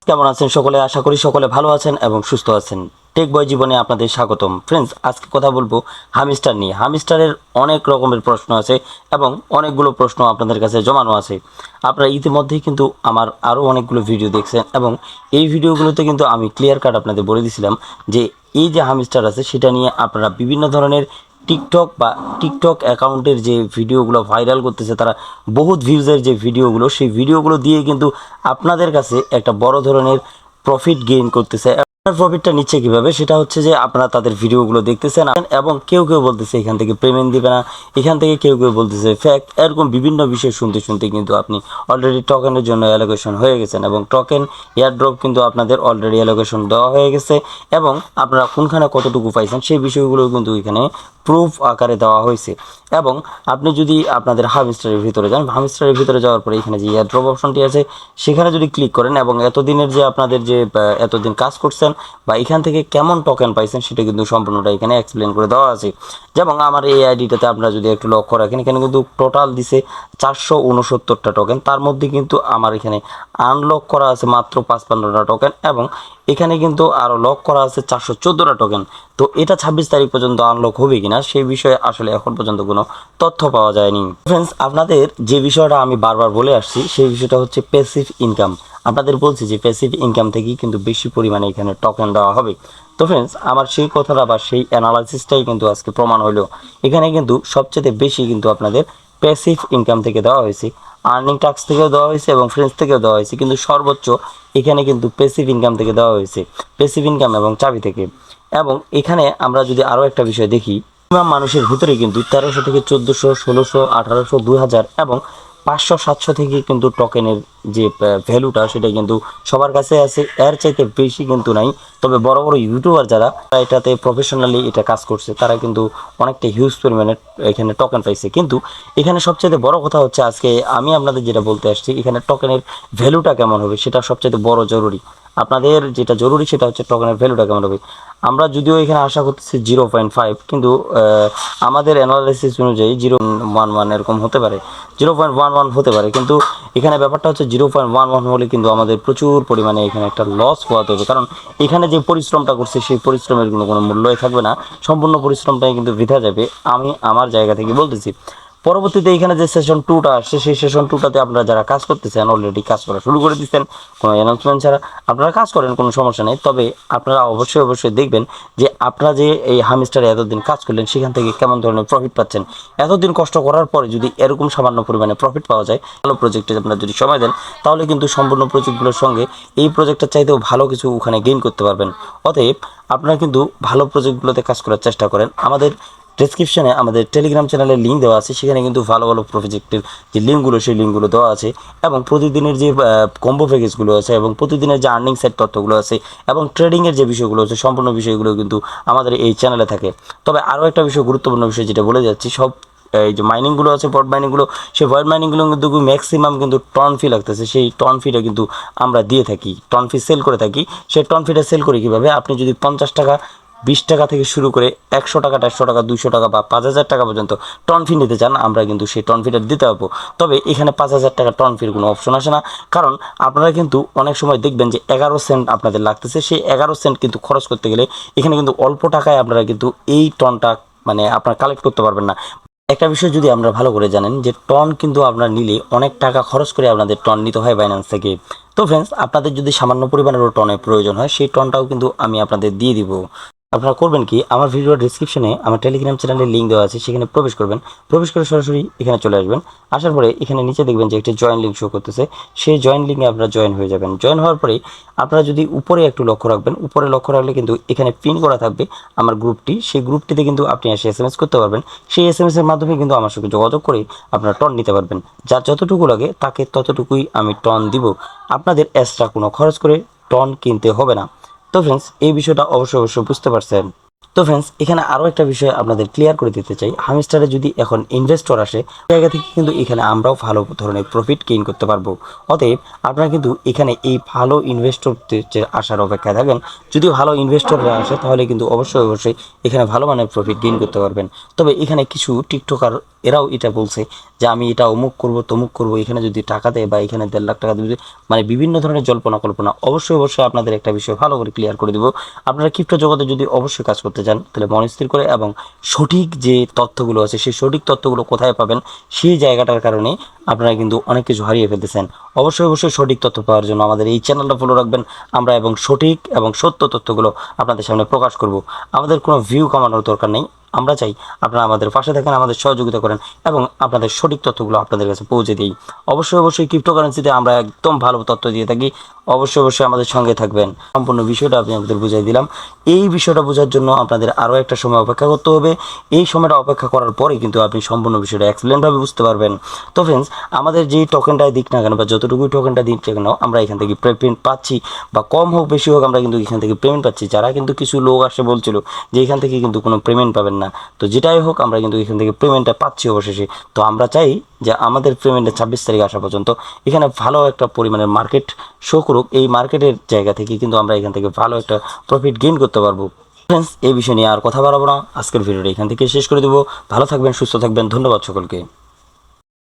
কেমন আছেন সকলে? আশা করি সকলে ভালো আছেন এবং সুস্থ আছেন। টেক বয় জীবনে আপনাদের স্বাগতম। ফ্রেন্ডস, আজকে কথা বলবো হামিস্টার নিয়ে। হামিস্টারের অনেক রকমের প্রশ্ন আছে এবং অনেকগুলো প্রশ্ন আপনাদের কাছে জমানো আছে। আপনারা ইতিমধ্যেই কিন্তু আমার আরও অনেকগুলো ভিডিও দেখছেন এবং এই ভিডিওগুলোতে কিন্তু আমি ক্লিয়ার কাট আপনাদের বলে দিয়েছিলাম যে এই যে হামিস্টার আছে সেটা নিয়ে আপনারা বিভিন্ন ধরনের টিকটক অ্যাকাউন্টের যে ভিডিওগুলো ভাইরাল করতেছে, তারা বহুত ভিউজের যে ভিডিওগুলো, সেই ভিডিওগুলো দিয়ে কিন্তু আপনাদের কাছে একটা বড় ধরনের প্রফিট গেইন করতেছে। প্রফিটটা নিচ্ছে কিভাবে, সেটা হচ্ছে যে আপনারা তাদের ভিডিওগুলো দেখতেছেন এবং কেউ কেউ বলতেছে এখান থেকে পেমেন্ট দিবে না, এখান থেকে কেউ কেউ বলতেছে ফ্যাক, এরকম বিভিন্ন বিষয় শুনতে শুনতে কিন্তু আপনি অলরেডি টোকেনের জন্য অ্যালোকেশন হয়ে গেছেন এবং টোকেন এয়ারড্রপ কিন্তু আপনাদের অলরেডি অ্যালোকেশন দেওয়া হয়ে গেছে এবং আপনারা কোনখানে কতটুকু পাইছেন সেই বিষয়গুলো কিন্তু এখানে প্রুফ আকারে দেওয়া হয়েছে। এবং আপনি যদি আপনাদের হামিস্টারের ভিতরে যান, হামিস্টারের ভিতরে যাওয়ার পরে এখানে যে এয়ারড্রপ অপশনটি আছে সেখানে যদি ক্লিক করেন এবং এতদিনের যে আপনাদের যে এতদিন কাজ করছেন বা এখান থেকে কেমন টোকেন পাইছেন সেটা কিন্তু সম্পূর্ণটা এখানে এক্সপ্লেন করে দেওয়া আছে। যেমন আমার এই আইডিটাতে আপনারা যদি একটু লক্ষ্য রাখেন, এখানে কিন্তু টোটাল দিছে 469টা টোকেন। তার মধ্যে কিন্তু আমার এখানে আনলক করা আছে মাত্র 55টা টোকেন এবং এখানে কিন্তু আরও লক করা আছে 414টা টোকেন। তো এটা 26 তারিখ পর্যন্ত আনলক হবে কিনা সেই বিষয়ে আসলে এখন পর্যন্ত কোনো তথ্য পাওয়া যায়নি। ফ্রেন্ডস, আপনাদের যে বিষয়টা আমি বারবার বলে আসছি সেই বিষয়টা হচ্ছে প্যাসিভ ইনকাম। আপনাদের বলছি যে প্যাসিভ ইনকাম থেকেই কিন্তু বেশি পরিমাণে এখানে টোকেন দেওয়া হবে। তো ফ্রেন্ডস, আমার সেই কথাটা বা সেই অ্যানালাইসিসটাই কিন্তু আজকে প্রমাণ হলো। এখানে কিন্তু সবচেয়ে বেশি কিন্তু আপনাদের প্যাসিভ ইনকাম থেকে দেওয়া হয়েছে, আর্নিং টাস্ক থেকেও দেওয়া হয়েছে এবং ফ্রেন্ডস থেকেও দেওয়া হয়েছে, কিন্তু সর্বোচ্চ এখানে কিন্তু প্যাসিভ ইনকাম থেকে দেওয়া হয়েছে, প্যাসিভ ইনকাম এবং চাবি থেকে। এবং এখানে আমরা যদি আরও একটা বিষয় দেখি, মিনিমাম মানুষের ভিতরে কিন্তু 1300 থেকে 1400, 1600, 1800, 2000 এবং 500, 700 থেকে কিন্তু টোকেনের যে ভ্যালুটা সেটা কিন্তু সবার কাছে আছে, এর চাইতে বেশি কিন্তু নাই। তবে বড় বড় ইউটিউবার যারা এটাতে প্রফেশনালি এটা কাজ করছে তারা কিন্তু অনেকটা হিউজ পরিমাণে এখানে টোকেন পাইছে। কিন্তু এখানে সবচেয়ে বড় কথা হচ্ছে আজকে আমি আপনাদের যেটা বলতে আসছি, এখানে টোকেনের ভ্যালুটা কেমন হবে সেটা সবচেয়ে বড় জরুরি। আপনাদের যেটা জরুরি সেটা হচ্ছে টোকেনের ভ্যালুটা কেমন হবে। আমরা যদিও এখানে আশা করতেছি 0.5, কিন্তু আমাদের অ্যানালাইসিস অনুযায়ী 0.11 এরকম হতে পারে, 0.11 হতে পারে। কিন্তু এখানে ব্যাপারটা হচ্ছে 0.11 হলে কিন্তু আমাদের প্রচুর পরিমাণে এখানে একটা লস পোহাতে হবে, কারণ এখানে যে পরিশ্রমটা করছে সেই পরিশ্রমের কোনো মূল্যই থাকবে না, সম্পূর্ণ পরিশ্রমটাই কিন্তু বৃথা যাবে। আমি আমার জায়গা থেকে বলতেছি। পরবর্তীতে এখানে যে সেশন 2টা আসছে সেই সেশন 2টাতে আপনারা যারা কাজ করতেছেন অলরেডি কাজ করা শুরু করে দিচ্ছেন কোনো অ্যানাউন্সমেন্ট ছাড়া, আপনারা কাজ করেন, কোনো সমস্যা নেই। তবে আপনারা অবশ্যই দেখবেন যে আপনারা যে এই হামিস্টারে এতদিন কাজ করলেন সেখান থেকে কেমন ধরনের প্রফিট পাচ্ছেন। এতদিন কষ্ট করার পরে যদি এরকম সামান্য পরিমাণে প্রফিট পাওয়া যায়, ভালো প্রজেক্টে আপনারা যদি সময় দেন তাহলে কিন্তু সম্পূর্ণ প্রজেক্টগুলোর সঙ্গে এই প্রজেক্টটার চাইতেও ভালো কিছু ওখানে গেইন করতে পারবেন। অতএব আপনারা কিন্তু ভালো প্রজেক্টগুলোতে কাজ করার চেষ্টা করেন। আমাদের ডেসক্রিপশনে আমাদের টেলিগ্রাম চ্যানেলের লিঙ্ক দেওয়া আছে, সেখানে কিন্তু ভালো ভালো প্রজেক্টের যে লিঙ্কগুলো সেই লিঙ্কগুলো দেওয়া আছে এবং প্রতিদিনের যে কম্বো প্যাকেজগুলো আছে এবং প্রতিদিনের যে আর্নিং সাইট তথ্যগুলো আছে এবং ট্রেডিংয়ের যে বিষয়গুলো আছে সম্পূর্ণ বিষয়গুলো কিন্তু আমাদের এই চ্যানেলে থাকে। তবে আরও একটা বিষয়, গুরুত্বপূর্ণ বিষয় যেটা বলে যাচ্ছি, সব এই যে মাইনিংগুলো আছে, ভয়েড মাইনিংগুলো, সেই ভয়েড মাইনিংগুলো কিন্তু ম্যাক্সিমাম কিন্তু টন ফি লাগতেছে। সেই টন ফিটা কিন্তু আমরা দিয়ে থাকি, টন ফি সেল করে থাকি। সেই টন ফিটা সেল করি কীভাবে, আপনি যদি 50 টাকা, 20 টাকা থেকে শুরু করে 100 টাকা, 150 টাকা, 200 টাকা বা 5000 টাকা পর্যন্ত টন ফি নিতে চান, আমরা কিন্তু সেই টন ফিটা দিতে পারবো। তবে এখানে 5000 টাকা টন ফির কোনো অপশন আসে না, কারণ আপনারা কিন্তু অনেক সময় দেখবেন যে 11 সেন্ট আপনাদের লাগতেছে। সেই 11 সেন্ট কিন্তু খরচ করতে গেলে এখানে কিন্তু অল্প টাকায় আপনারা কিন্তু এই টনটা মানে আপনারা কালেক্ট করতে পারবেন না। একটা বিষয় যদি আমরা ভালো করে জানেন যে টন কিন্তু আপনারা নিলে অনেক টাকা খরচ করে আপনাদের টন নিতে হয় বাইন্যান্স থেকে। তো ফ্রেন্ডস, আপনাদের যদি সামান্য পরিমাণেরও টনের প্রয়োজন হয় সেই টনটাও কিন্তু আমি আপনাদের দিয়ে দিব। আপনারা করবেন কি, আমার ভিডিওর ডিসক্রিপশনে আমার টেলিগ্রাম চ্যানেলের লিঙ্ক দেওয়া আছে, সেখানে প্রবেশ করবেন। প্রবেশ করে সরাসরি এখানে চলে আসবেন। আসার পরে এখানে নিচে দেখবেন যে একটি জয়েন লিঙ্ক শো করতেছে, সেই জয়েন লিঙ্কে আপনারা জয়েন হয়ে যাবেন। জয়েন হওয়ার পরে আপনারা যদি উপরে একটু লক্ষ্য রাখবেন, উপরে লক্ষ্য রাখলে কিন্তু এখানে পিন করা থাকবে আমার গ্রুপটি, সেই গ্রুপটিতে কিন্তু আপনি এসে SMS করতে পারবেন। সেই SMS এর মাধ্যমে কিন্তু আমার সঙ্গে যোগাযোগ করে আপনারা টন নিতে পারবেন। যার যতটুকু লাগে তাকে ততটুকুই আমি টন দিব, আপনাদের এক্সট্রা কোনো খরচ করে টন কিনতে হবে না। তো ফ্রেন্ডস, এই বিষয়টা অবশ্যই বুঝতে পারছেন। তো ফ্রেন্ডস, এখানে আরও একটা বিষয় আপনাদের ক্লিয়ার করে দিতে চাই। হামিস্টারে যদি এখন ইনভেস্টর আসে, জায়গা থেকে কিন্তু এখানে আমরাও ভালো ধরনের প্রফিট গেইন করতে পারবো। অতএব আপনারা কিন্তু এখানে এই ভালো ইনভেস্টরদের যে আসার অপেক্ষায় থাকেন। যদি ভালো ইনভেস্টররা আসে তাহলে কিন্তু অবশ্যই অবশ্যই এখানে ভালো মানের প্রফিট গেইন করতে পারবেন। তবে এখানে কিছু টিকটকার এরাও এটা বলছে যে আমি এটা অমুক করব তমুক করব, এখানে যদি টাকা দেয় বা এখানে 1.5 লাখ টাকা দেবে, মানে বিভিন্ন ধরনের জল্পনা কল্পনা। অবশ্যই অবশ্যই আপনাদের একটা বিষয় ভালো করে ক্লিয়ার করে দিব। আপনারা ক্রিপ্টো জগতে যদি অবশ্যই কাজ করতে চান তাহলে মন স্থির করে এবং সঠিক যে তথ্যগুলো আছে সেই সঠিক তথ্যগুলো কোথায় পাবেন সেই জায়গাটার কারণে আপনারা কিন্তু অনেক কিছু হারিয়ে ফেলতেছেন। অবশ্যই অবশ্যই সঠিক তথ্য পাওয়ার জন্য আমাদের এই চ্যানেলটা ফলো রাখবেন আমরা, এবং সঠিক এবং সত্য তথ্যগুলো আপনাদের সামনে প্রকাশ করব। আমাদের কোনো ভিউ কামানোর দরকার নেই, আমরা চাই আপনারা আমাদের পাশে থাকেন, আমাদের সহযোগিতা করেন এবং আপনাদের সঠিক তথ্যগুলো আপনাদের কাছে পৌঁছে দিই। অবশ্যই অবশ্যই ক্রিপ্টোকারেন্সিতে আমরা একদম ভালো তথ্য দিয়ে থাকি। অবশ্যই অবশ্যই আমাদের সঙ্গে থাকবেন। সম্পূর্ণ বিষয়টা আমি আপনাদের বুঝিয়ে দিলাম। এই বিষয়টা বোঝার জন্য আপনাদের আরও একটা সময় অপেক্ষা করতে হবে। এই সময়টা অপেক্ষা করার পরে কিন্তু আপনি সম্পূর্ণ বিষয়টা এক্সপ্লেনভাবে বুঝতে পারবেন। তো ফ্রেন্ডস, আমাদের যেই টোকেনটাই দিক না কেন বা যতটুকুই টোকেনটা দিক না কেন, আমরা এখান থেকে পেমেন্ট পাচ্ছি, বা কম হোক বেশি হোক আমরা কিন্তু এখান থেকে পেমেন্ট পাচ্ছি। যারা কিন্তু কিছু লোক আসে বলছিল যে এখান থেকে কিন্তু কোনো পেমেন্ট পাবেন না, তো যেটাই হোক আমরা কিন্তু এখান থেকে পেমেন্টটা পাচ্ছি অবশেষে। তো আমরা চাই যে আমাদের পেমেন্টটা 26 তারিখ আসা পর্যন্ত এখানে ভালো একটা পরিমাণের মার্কেট শো করুক। এই মার্কেটের জায়গা থেকে কিন্তু আমরা এখান থেকে ভালো একটা প্রফিট গেইন করতে পারবো। ফ্রেন্ডস, এই বিষয় নিয়ে আর কথা বাড়াবো না, আজকের ভিডিওটা এখান থেকে শেষ করে দেবো। ভালো থাকবেন, সুস্থ থাকবেন, ধন্যবাদ সকলকে।